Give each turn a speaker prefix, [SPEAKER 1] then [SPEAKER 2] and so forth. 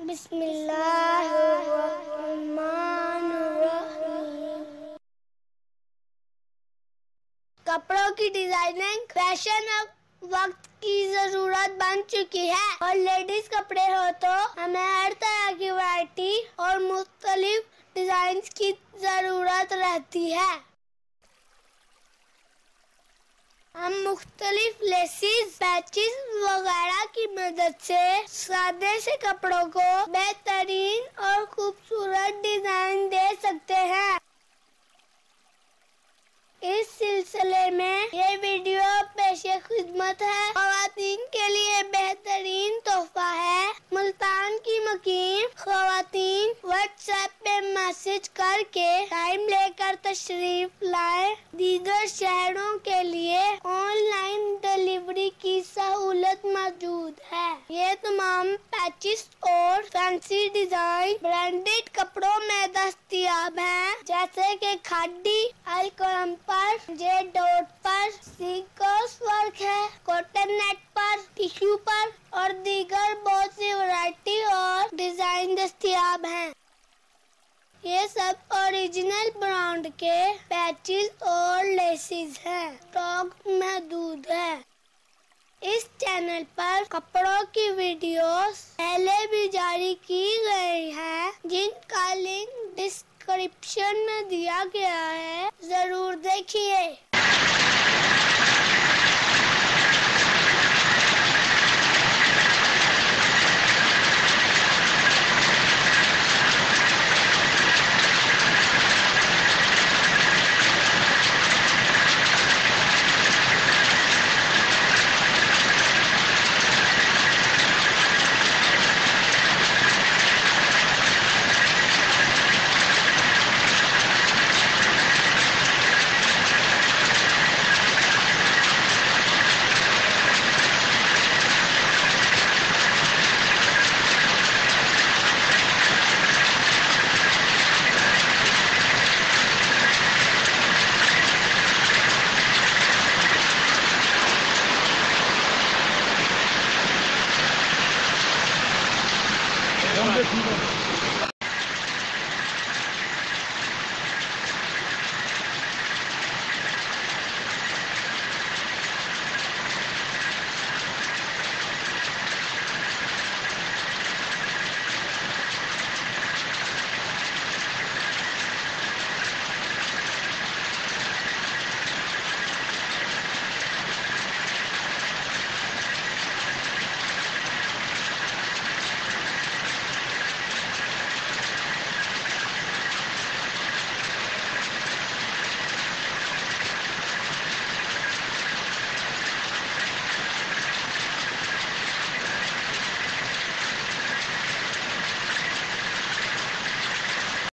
[SPEAKER 1] बिस्मिल्लाहिर्रहमानिर्रहीम। कपड़ों की डिजाइनिंग फैशन अब वक्त की जरूरत बन चुकी है और लेडीज कपड़े हो तो हमें हर तरह की वैरायटी और मुख्तलिफ डिजाइन की जरूरत रहती है। हम मुख्तलिफ लेसिस, पैचेस वगैरह की मदद से सादे से कपड़ों को बेहतरीन और खूबसूरत डिजाइन दे सकते हैं। इस सिलसिले में ये वीडियो पेशे खिदमत है। ख़वातीन के लिए बेहतरीन तोहफा है। मुल्तान की मुकीम ख़वातीन व्हाट्सएप पे मैसेज करके टाइम लेकर तशरीफ लाए। दीगर शहरों के लिए ऑनलाइन डिलीवरी की सहूलत मौजूद है। ये तमाम पैचेस और फैंसी डिजाइन ब्रांडेड कपड़ों में दस्तयाब हैं, जैसे कि खादी, अलकरम पर, जेड डॉट पर, सीक्वेंस वर्क है, कॉटन नेट पर, टिश्यू पर और दीगर बहुत सी वैरायटी और डिजाइन दस्तयाब हैं। ये सब ओरिजिनल ब्रांड के पैचेस और लेसेस हैं। स्टॉक महदूद है। इस चैनल पर कपड़ों की वीडियोस पहले भी जारी की गई हैं, जिनका लिंक डिस्क्रिप्शन में दिया गया है, जरूर देखिए।
[SPEAKER 2] Don't get people.